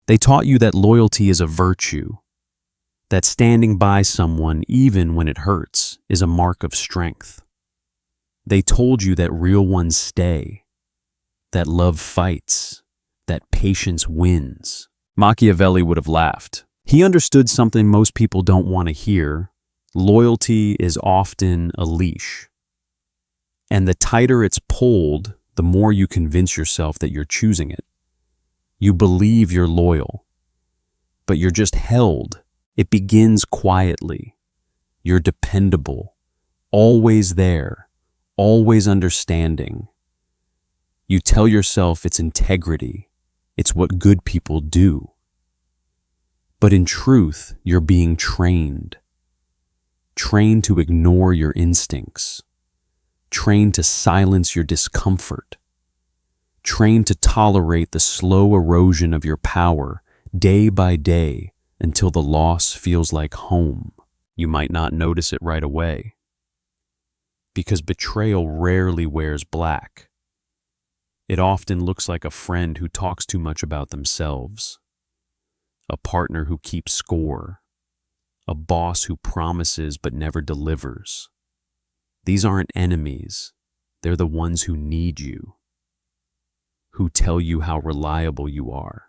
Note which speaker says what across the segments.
Speaker 1: They taught you that loyalty is a virtue, that standing by someone even when it hurts is a mark of strength. They told you that real ones stay, that love fights, that patience wins. Machiavelli would have laughed. He understood something most people don't want to hear. Loyalty is often a leash. And the tighter it's pulled, the more you convince yourself that you're choosing it. You believe you're loyal, but you're just held. It begins quietly. You're dependable, always there, always understanding. You tell yourself it's integrity. It's what good people do. But in truth, you're being trained. Trained to ignore your instincts. Trained to silence your discomfort. Trained to tolerate the slow erosion of your power day by day until the loss feels like home. You might not notice it right away, because betrayal rarely wears black. It often looks like a friend who talks too much about themselves, a partner who keeps score, a boss who promises but never delivers. These aren't enemies. They're the ones who need you, who tell you how reliable you are.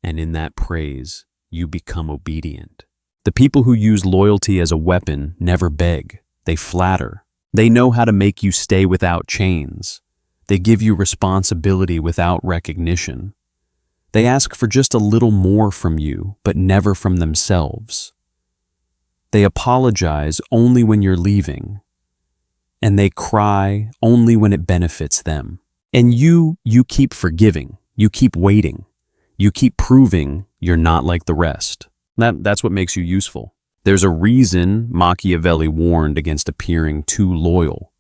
Speaker 1: And in that praise, you become obedient. The people who use loyalty as a weapon never beg. They flatter. They know how to make you stay without chains. They give you responsibility without recognition. They ask for just a little more from you, but never from themselves. They apologize only when you're leaving, and they cry only when it benefits them. And you keep forgiving, you keep waiting, you keep proving you're not like the rest. That's what makes you useful. There's a reason Machiavelli warned against appearing too loyal.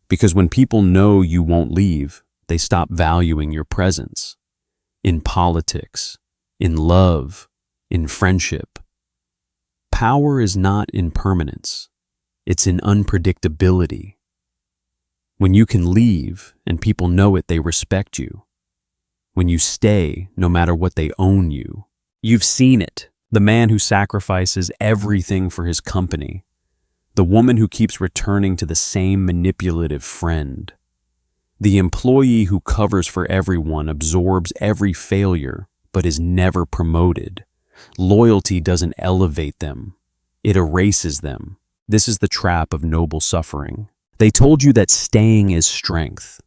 Speaker 1: Because when people know you won't leave, they stop valuing your presence. In politics, in love, in friendship. Power is not in permanence. It's in unpredictability. When you can leave and people know it, they respect you. When you stay, no matter what they own you. You've seen it. The man who sacrifices everything for his company. The woman who keeps returning to the same manipulative friend. The employee who covers for everyone, absorbs every failure, but is never promoted. Loyalty doesn't elevate them. It erases them. This is the trap of noble suffering. They told you that staying is strength,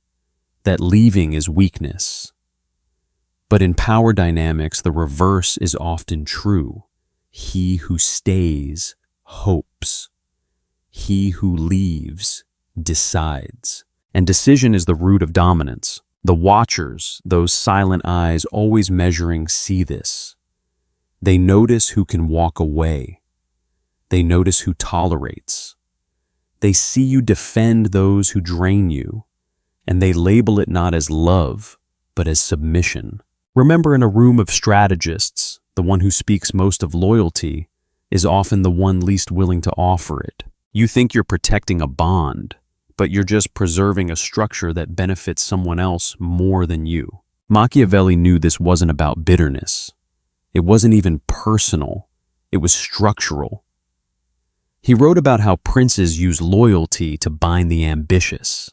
Speaker 1: that leaving is weakness. But in power dynamics, the reverse is often true. He who stays hopes. He who leaves decides. And decision is the root of dominance. The watchers, those silent eyes always measuring, see this. They notice who can walk away. They notice who tolerates. They see you defend those who drain you, and they label it not as love, but as submission. Remember, in a room of strategists, the one who speaks most of loyalty is often the one least willing to offer it. You think you're protecting a bond, but you're just preserving a structure that benefits someone else more than you. Machiavelli knew this wasn't about bitterness. It wasn't even personal. It was structural. He wrote about how princes use loyalty to bind the ambitious.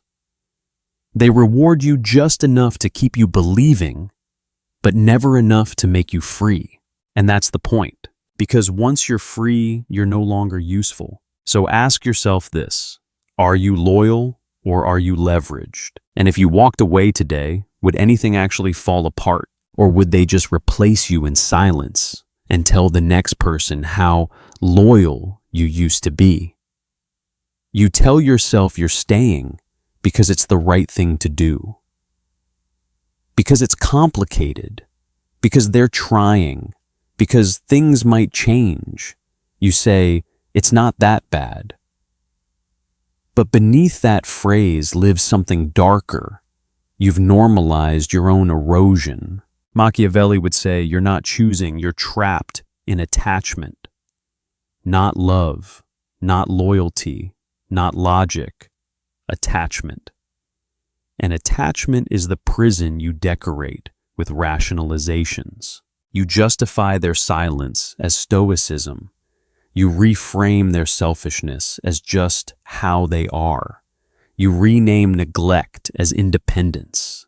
Speaker 1: They reward you just enough to keep you believing, but never enough to make you free. And that's the point, because once you're free, you're no longer useful. So ask yourself this: are you loyal or are you leveraged? And if you walked away today, would anything actually fall apart? Or would they just replace you in silence and tell the next person how loyal you used to be? You tell yourself you're staying because it's the right thing to do. Because it's complicated. Because they're trying. Because things might change. You say, it's not that bad. But beneath that phrase lives something darker. You've normalized your own erosion. Machiavelli would say, you're not choosing, you're trapped in attachment. Not love, not loyalty, not logic, attachment. And attachment is the prison you decorate with rationalizations. You justify their silence as stoicism. You reframe their selfishness as just how they are. You rename neglect as independence.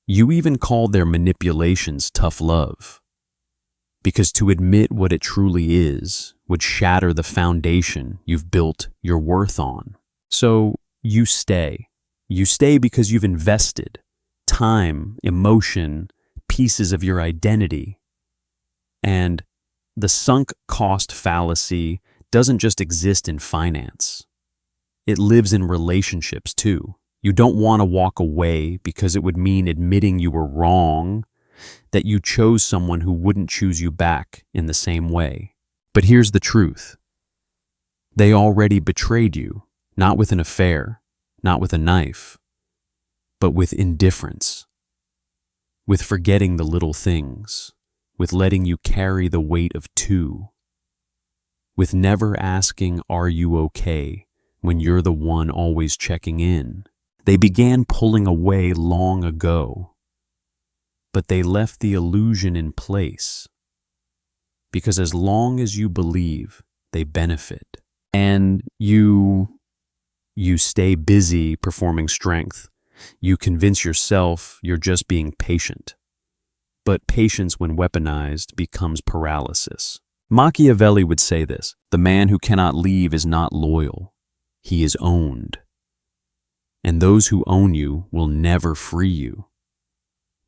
Speaker 1: You even call their manipulations tough love. Because to admit what it truly is would shatter the foundation you've built your worth on. So you stay. You stay because you've invested time, emotion, pieces of your identity. And the sunk cost fallacy doesn't just exist in finance. It lives in relationships too. You don't want to walk away because it would mean admitting you were wrong, that you chose someone who wouldn't choose you back in the same way. But here's the truth. They already betrayed you, not with an affair, not with a knife, but with indifference, with forgetting the little things, with letting you carry the weight of two, with never asking, "Are you okay?" when you're the one always checking in. They began pulling away long ago, but they left the illusion in place, because as long as you believe, they benefit. And you stay busy performing strength. You convince yourself you're just being patient. But patience, when weaponized, becomes paralysis. Machiavelli would say this: the man who cannot leave is not loyal. He is owned. And those who own you will never free you,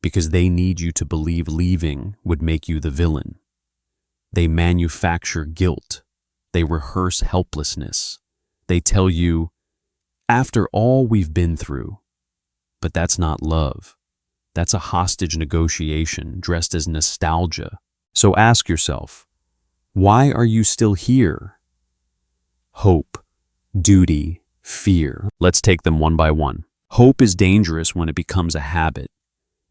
Speaker 1: because they need you to believe leaving would make you the villain. They manufacture guilt. They rehearse helplessness. They tell you, after all we've been through. But that's not love. That's a hostage negotiation dressed as nostalgia. So ask yourself, why are you still here? Hope, duty, fear. Let's take them one by one. Hope is dangerous when it becomes a habit.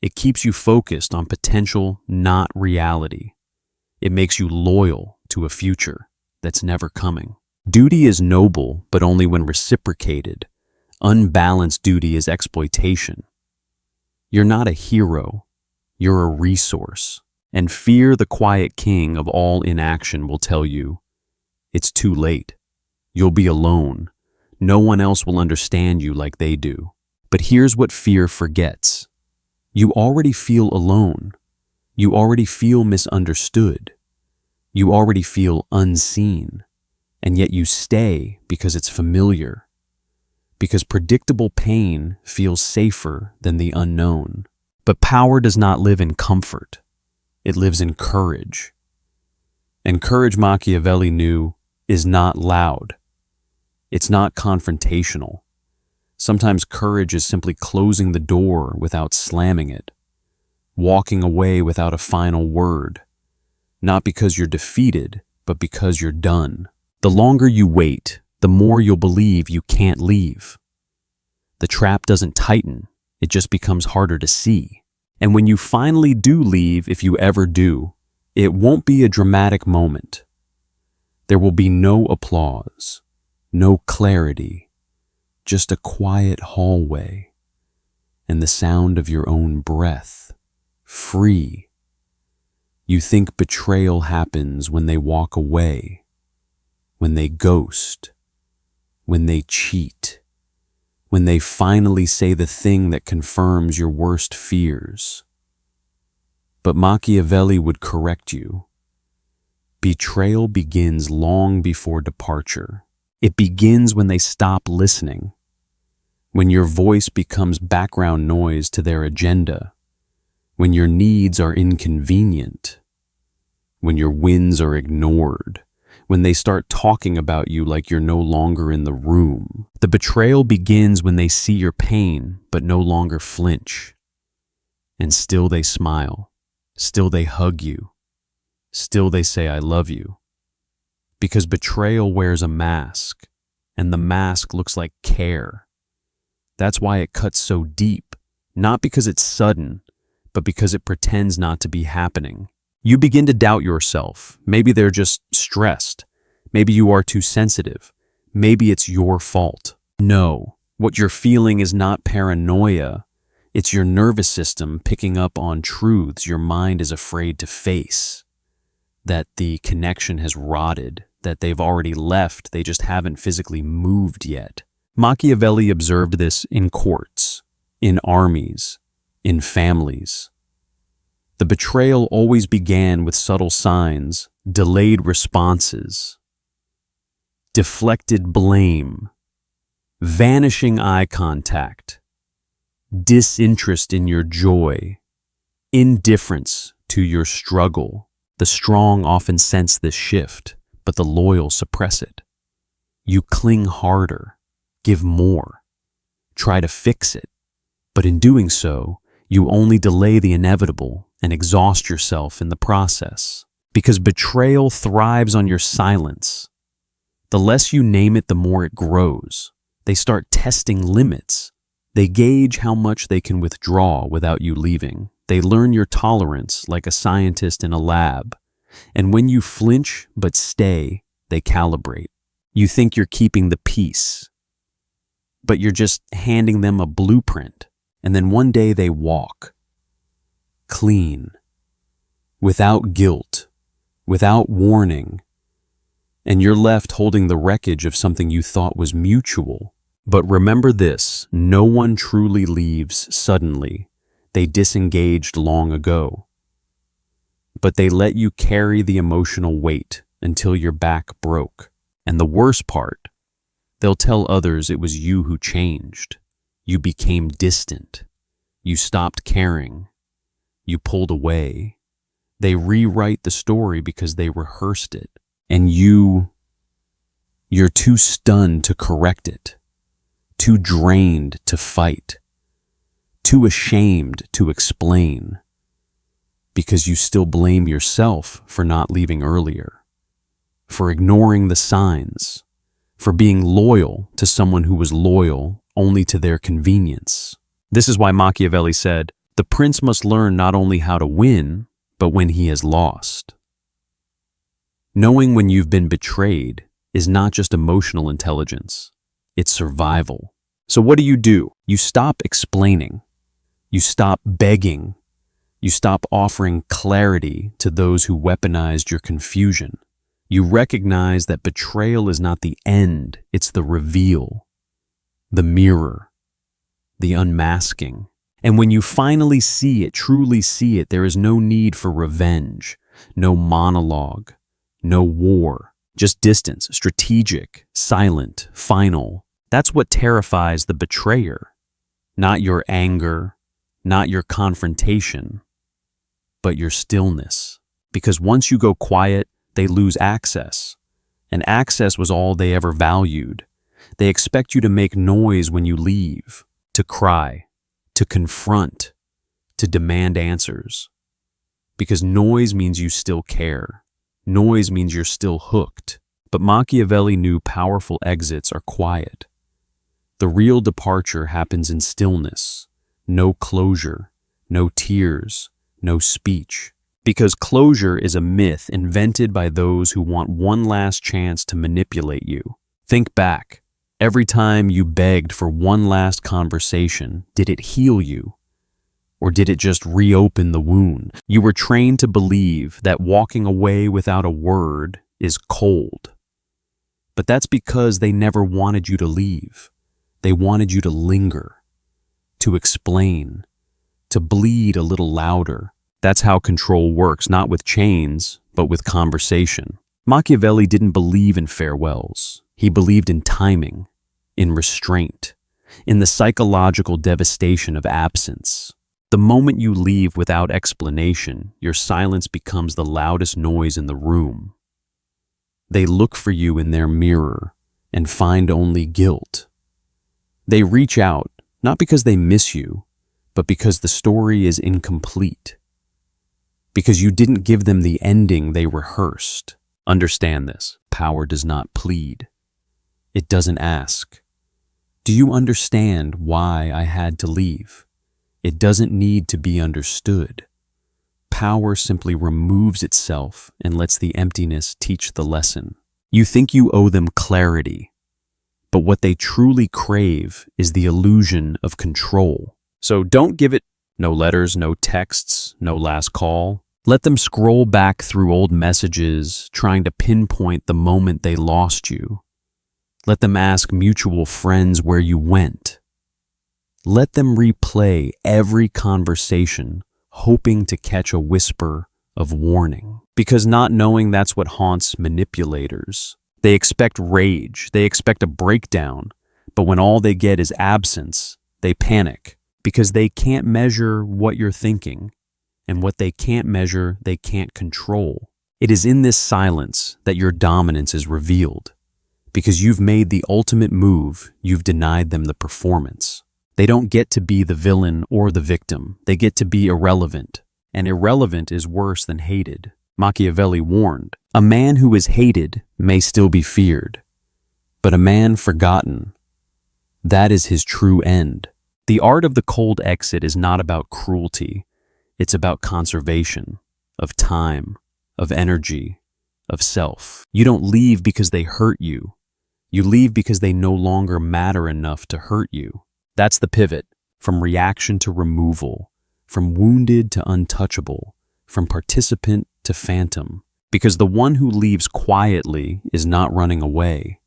Speaker 1: It keeps you focused on potential, not reality. It makes you loyal to a future that's never coming. Duty is noble, but only when reciprocated. Unbalanced duty is exploitation. You're not a hero, you're a resource. And fear, the quiet king of all inaction, will tell you, it's too late. You'll be alone. No one else will understand you like they do. But here's what fear forgets. You already feel alone. You already feel misunderstood. You already feel unseen. And yet you stay because it's familiar. Because predictable pain feels safer than the unknown. But power does not live in comfort. It lives in courage. And courage, Machiavelli knew, is not loud. It's not confrontational. Sometimes courage is simply closing the door without slamming it, walking away without a final word, not because you're defeated, but because you're done. The longer you wait, the more you'll believe you can't leave. The trap doesn't tighten, it just becomes harder to see. And when you finally do leave, if you ever do, it won't be a dramatic moment. There will be no applause, no clarity, just a quiet hallway and the sound of your own breath, free. You think betrayal happens when they walk away, when they ghost, when they cheat, when they finally say the thing that confirms your worst fears. But Machiavelli would correct you. Betrayal begins long before departure. It begins when they stop listening, when your voice becomes background noise to their agenda, when your needs are inconvenient, when your wins are ignored, when they start talking about you like you're no longer in the room. The betrayal begins when they see your pain but no longer flinch. And still they smile, still they hug you, still they say, "I love you." Because betrayal wears a mask, and the mask looks like care. That's why it cuts so deep, not because it's sudden, but because it pretends not to be happening. You begin to doubt yourself. Maybe they're just stressed. Maybe you are too sensitive. Maybe it's your fault. No, what you're feeling is not paranoia. It's your nervous system picking up on truths your mind is afraid to face, that the connection has rotted, that they've already left, they just haven't physically moved yet. Machiavelli observed this in courts, in armies, in families. The betrayal always began with subtle signs, delayed responses, deflected blame, vanishing eye contact, disinterest in your joy, indifference to your struggle. The strong often sense this shift, but the loyal suppress it. You cling harder, give more, try to fix it, but in doing so, you only delay the inevitable and exhaust yourself in the process. Because betrayal thrives on your silence. The less you name it, the more it grows. They start testing limits. They gauge how much they can withdraw without you leaving. They learn your tolerance like a scientist in a lab. And when you flinch but stay, they calibrate. You think you're keeping the peace, but you're just handing them a blueprint. And then one day they walk, clean, without guilt, without warning, and you're left holding the wreckage of something you thought was mutual. But remember this, no one truly leaves suddenly. They disengaged long ago. But they let you carry the emotional weight until your back broke. And the worst part, they'll tell others it was you who changed. You became distant. You stopped caring. You pulled away. They rewrite the story because they rehearsed it. And you're too stunned to correct it, too drained to fight, too ashamed to explain, because you still blame yourself for not leaving earlier, for ignoring the signs, for being loyal to someone who was loyal only to their convenience. This is why Machiavelli said, "The prince must learn not only how to win, but when he has lost." Knowing when you've been betrayed is not just emotional intelligence, it's survival. So what do? You stop explaining. You stop begging. You stop offering clarity to those who weaponized your confusion. You recognize that betrayal is not the end, it's the reveal, the mirror, the unmasking. And when you finally see it, truly see it, there is no need for revenge, no monologue, no war, just distance, strategic, silent, final. That's what terrifies the betrayer. Not your anger, not your confrontation, but your stillness. Because once you go quiet, they lose access. And access was all they ever valued. They expect you to make noise when you leave, to cry, to confront, to demand answers. Because noise means you still care. Noise means you're still hooked. But Machiavelli knew powerful exits are quiet. The real departure happens in stillness. No closure, no tears, no speech. Because closure is a myth invented by those who want one last chance to manipulate you. Think back. Every time you begged for one last conversation, did it heal you? Or did it just reopen the wound? You were trained to believe that walking away without a word is cold. But that's because they never wanted you to leave. They wanted you to linger, to explain, to bleed a little louder. That's how control works, not with chains, but with conversation. Machiavelli didn't believe in farewells. He believed in timing, in restraint, in the psychological devastation of absence. The moment you leave without explanation, your silence becomes the loudest noise in the room. They look for you in their mirror and find only guilt. They reach out, not because they miss you, but because the story is incomplete. Because you didn't give them the ending they rehearsed. Understand this. Power does not plead. It doesn't ask, "Do you understand why I had to leave?" It doesn't need to be understood. Power simply removes itself and lets the emptiness teach the lesson. You think you owe them clarity, but what they truly crave is the illusion of control. So don't give it no letters, no texts, no last call. Let them scroll back through old messages, trying to pinpoint the moment they lost you. Let them ask mutual friends where you went. Let them replay every conversation, hoping to catch a whisper of warning. Because not knowing, that's what haunts manipulators. They expect rage, they expect a breakdown, but when all they get is absence, they panic because they can't measure what you're thinking, and what they can't measure, they can't control. It is in this silence that your dominance is revealed. Because you've made the ultimate move, you've denied them the performance. They don't get to be the villain or the victim. They get to be irrelevant. And irrelevant is worse than hated. Machiavelli warned, a man who is hated may still be feared, but a man forgotten, that is his true end. The art of the cold exit is not about cruelty. It's about conservation of time, of energy, of self. You don't leave because they hurt you. You leave because they no longer matter enough to hurt you. That's the pivot, from reaction to removal, from wounded to untouchable, from participant to phantom. Because the one who leaves quietly is not running away.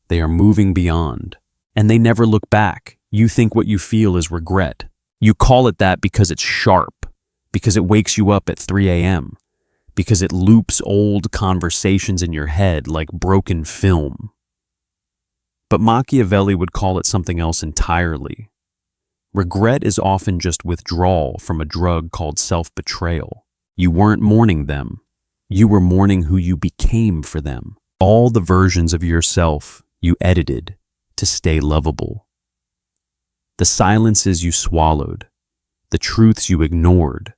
Speaker 1: They are moving beyond, and they never look back. You think what you feel is regret. You call it that because it's sharp, because it wakes you up at 3 a.m., because it loops old conversations in your head like broken film. But Machiavelli would call it something else entirely. Regret is often just withdrawal from a drug called self-betrayal. You weren't mourning them. You were mourning who you became for them. All the versions of yourself you edited to stay lovable. The silences you swallowed, the truths you ignored,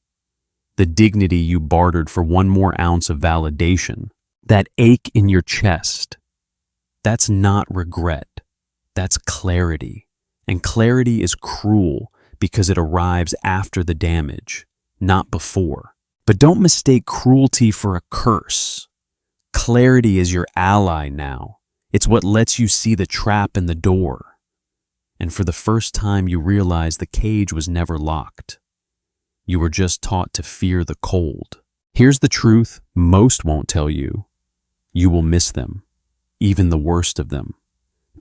Speaker 1: the dignity you bartered for one more ounce of validation, that ache in your chest. That's not regret. That's clarity. And clarity is cruel because it arrives after the damage, not before. But don't mistake cruelty for a curse. Clarity is your ally now. It's what lets you see the trap in the door. And for the first time, you realize the cage was never locked. You were just taught to fear the cold. Here's the truth most won't tell you. You will miss them, even the worst of them.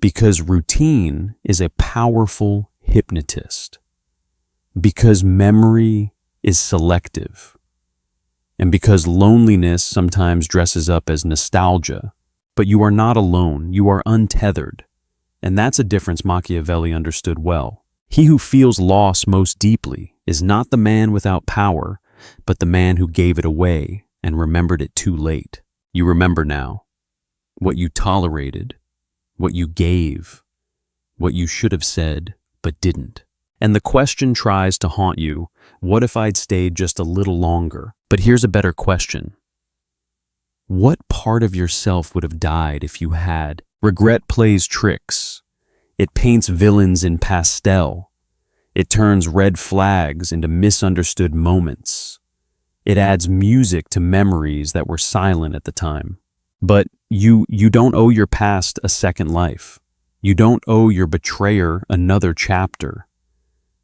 Speaker 1: Because routine is a powerful hypnotist. Because memory is selective. And because loneliness sometimes dresses up as nostalgia. But you are not alone, you are untethered. And that's a difference Machiavelli understood well. He who feels loss most deeply is not the man without power, but the man who gave it away and remembered it too late. You remember now what you tolerated, what you gave, what you should have said but didn't. And the question tries to haunt you, what if I'd stayed just a little longer? But here's a better question. What part of yourself would have died if you had? Regret plays tricks. It paints villains in pastel. It turns red flags into misunderstood moments. It adds music to memories that were silent at the time. But you don't owe your past a second life. You don't owe your betrayer another chapter.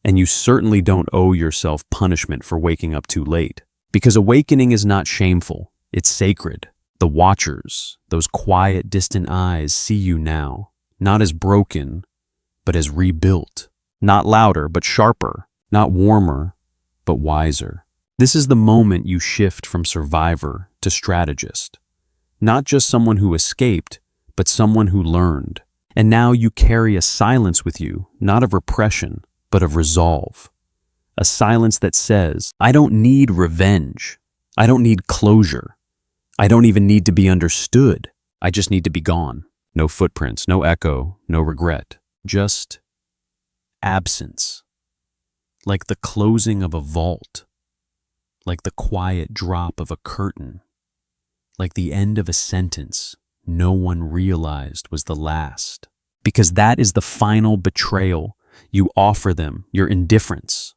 Speaker 1: And you certainly don't owe yourself punishment for waking up too late. Because awakening is not shameful, it's sacred. The watchers, those quiet, distant eyes see you now, not as broken, but as rebuilt. Not louder, but sharper. Not warmer, but wiser. This is the moment you shift from survivor to strategist. Not just someone who escaped, but someone who learned. And now you carry a silence with you, not of repression, but of resolve. A silence that says, I don't need revenge. I don't need closure. I don't even need to be understood. I just need to be gone. No footprints, no echo, no regret. Just absence. Like the closing of a vault. Like the quiet drop of a curtain. Like the end of a sentence no one realized was the last. Because that is the final betrayal. You offer them your indifference.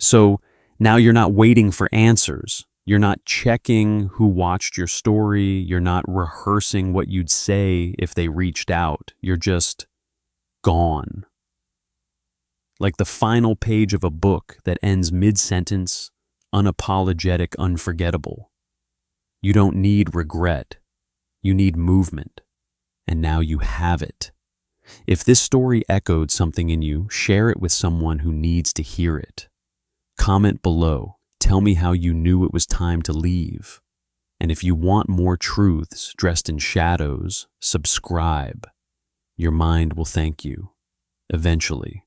Speaker 1: So now you're not waiting for answers. You're not checking who watched your story. You're not rehearsing what you'd say if they reached out. You're just gone. like the final page of a book that ends mid-sentence, unapologetic, unforgettable. You don't need regret. You need movement. And now you have it. If this story echoed something in you, share it with someone who needs to hear it. Comment below. Tell me how you knew it was time to leave. And if you want more truths dressed in shadows, subscribe. Your mind will thank you. Eventually.